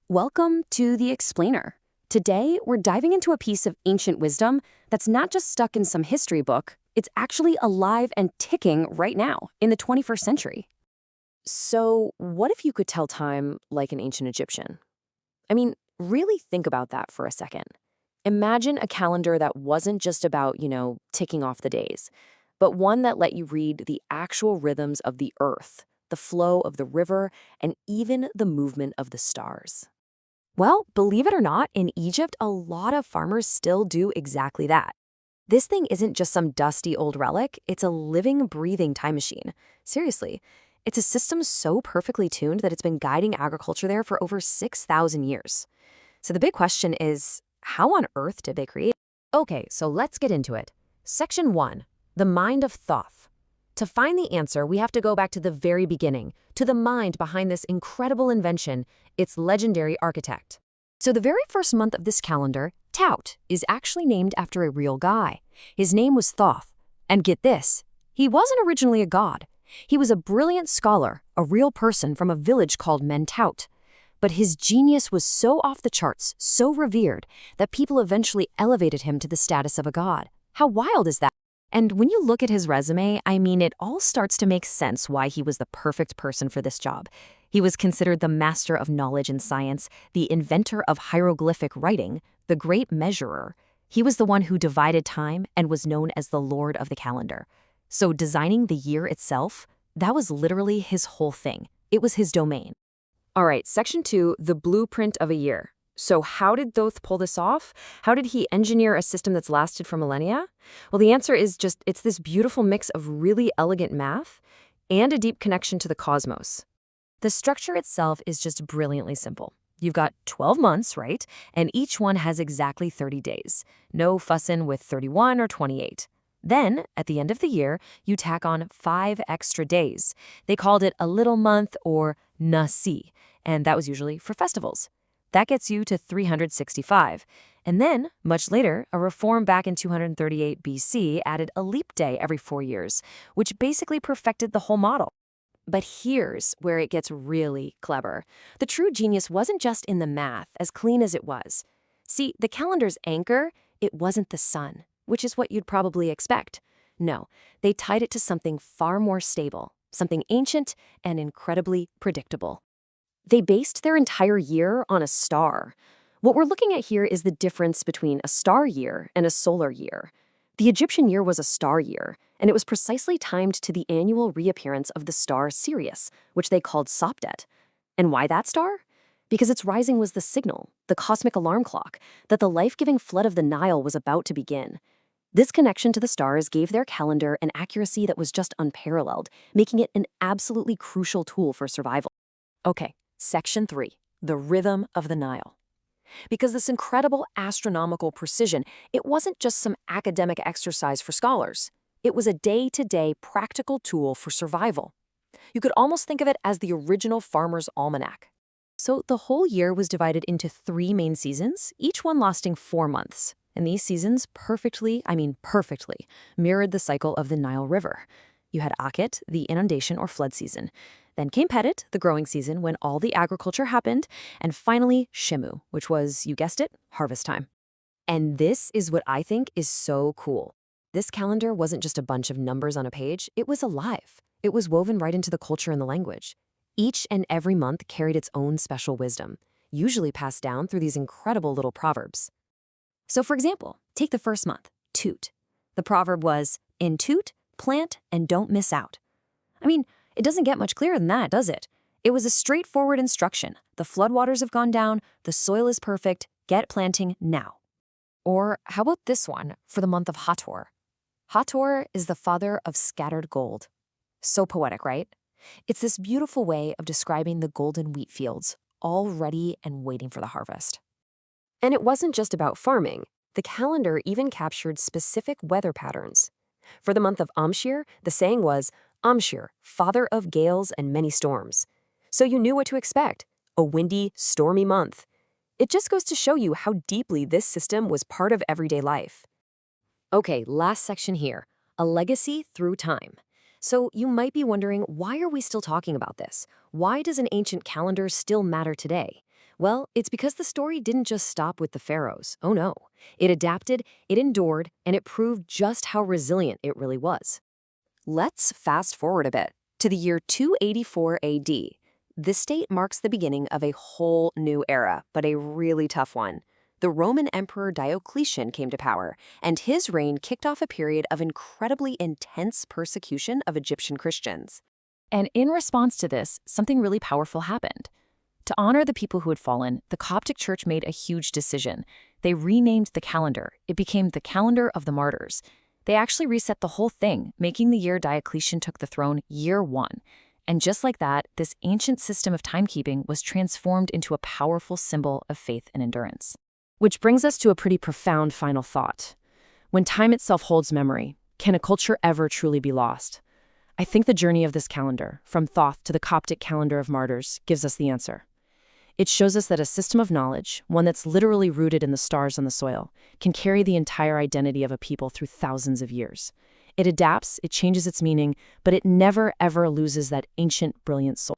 Welcome to The Explainer. Today, we're diving into a piece of ancient wisdom that's not just stuck in some history book, it's actually alive and ticking right now in the 21st century. So, what if you could tell time like an ancient Egyptian? I mean, really think about that for a second. Imagine a calendar that wasn't just about, ticking off the days, but one that let you read the actual rhythms of the earth, the flow of the river, and even the movement of the stars. Well, believe it or not, in Egypt, a lot of farmers still do exactly that. This thing isn't just some dusty old relic, it's a living, breathing time machine. Seriously, it's a system so perfectly tuned that it's been guiding agriculture there for over 6,000 years. So the big question is, how on earth did they create it? Okay, so let's get into it. Section 1, the mind of Thoth. To find the answer, we have to go back to the very beginning, to the mind behind this incredible invention, its legendary architect. So the very first month of this calendar, Tout, is actually named after a real guy. His name was Thoth. And get this, he wasn't originally a god. He was a brilliant scholar, a real person from a village called Tout. But his genius was so off the charts, so revered, that people eventually elevated him to the status of a god. How wild is that? And when you look at his resume, it all starts to make sense why he was the perfect person for this job. He was considered the master of knowledge and science, the inventor of hieroglyphic writing, the great measurer. He was the one who divided time and was known as the Lord of the Calendar. So designing the year itself, that was literally his whole thing. It was his domain. All right, section 2, the blueprint of a year. So how did Thoth pull this off? How did he engineer a system that's lasted for millennia? Well, the answer is it's this beautiful mix of really elegant math and a deep connection to the cosmos. The structure itself is just brilliantly simple. You've got 12 months, right? And each one has exactly 30 days. No fussin' with 31 or 28. Then, at the end of the year, you tack on 5 extra days. They called it a little month or Nasi, and that was usually for festivals. That gets you to 365. And then, much later, a reform back in 238 BC added a leap day every 4 years, which basically perfected the whole model. But here's where it gets really clever. The true genius wasn't just in the math, as clean as it was. See, the calendar's anchor, it wasn't the sun, which is what you'd probably expect. No, they tied it to something far more stable, something ancient and incredibly predictable. They based their entire year on a star. What we're looking at here is the difference between a star year and a solar year. The Egyptian year was a star year, and it was precisely timed to the annual reappearance of the star Sirius, which they called Sopdet. And why that star? Because its rising was the signal, the cosmic alarm clock, that the life-giving flood of the Nile was about to begin. This connection to the stars gave their calendar an accuracy that was just unparalleled, making it an absolutely crucial tool for survival. Okay. Section 3, the rhythm of the Nile. Because this incredible astronomical precision, it wasn't just some academic exercise for scholars. It was a day-to-day practical tool for survival. You could almost think of it as the original farmer's almanac. So the whole year was divided into 3 main seasons, each one lasting 4 months. And these seasons perfectly, mirrored the cycle of the Nile River. You had Akhet, the inundation or flood season. Then came Petit, the growing season, when all the agriculture happened. And finally, Shimu, which was, you guessed it, harvest time. And this is what I think is so cool. This calendar wasn't just a bunch of numbers on a page, it was alive. It was woven right into the culture and the language. Each and every month carried its own special wisdom, usually passed down through these incredible little proverbs. So for example, take the first month, Tout. The proverb was, in Tout, plant and don't miss out. It doesn't get much clearer than that, does it? It was a straightforward instruction. The floodwaters have gone down, the soil is perfect, get planting now. Or how about this one for the month of Hathor? Hathor is the father of scattered gold. So poetic, right? It's this beautiful way of describing the golden wheat fields, all ready and waiting for the harvest. And it wasn't just about farming. The calendar even captured specific weather patterns. For the month of Amshir, the saying was, Amshir, father of gales and many storms. So you knew what to expect, a windy, stormy month. It just goes to show you how deeply this system was part of everyday life. Okay, last section here, a legacy through time. So you might be wondering, why are we still talking about this? Why does an ancient calendar still matter today? Well, it's because the story didn't just stop with the pharaohs. Oh no. It adapted, it endured, and it proved just how resilient it really was. Let's fast forward a bit to the year 284 AD. This date marks the beginning of a whole new era, but a really tough one. The Roman Emperor Diocletian came to power, and his reign kicked off a period of incredibly intense persecution of Egyptian Christians. And in response to this, something really powerful happened. To honor the people who had fallen, the Coptic Church made a huge decision. They renamed the calendar. It became the Calendar of the Martyrs. They actually reset the whole thing, making the year Diocletian took the throne year 1. And just like that, this ancient system of timekeeping was transformed into a powerful symbol of faith and endurance. Which brings us to a pretty profound final thought. When time itself holds memory, can a culture ever truly be lost? I think the journey of this calendar, from Thoth to the Coptic Calendar of Martyrs, gives us the answer. It shows us that a system of knowledge, one that's literally rooted in the stars on the soil, can carry the entire identity of a people through thousands of years. It adapts, it changes its meaning, but it never ever loses that ancient, brilliant soul.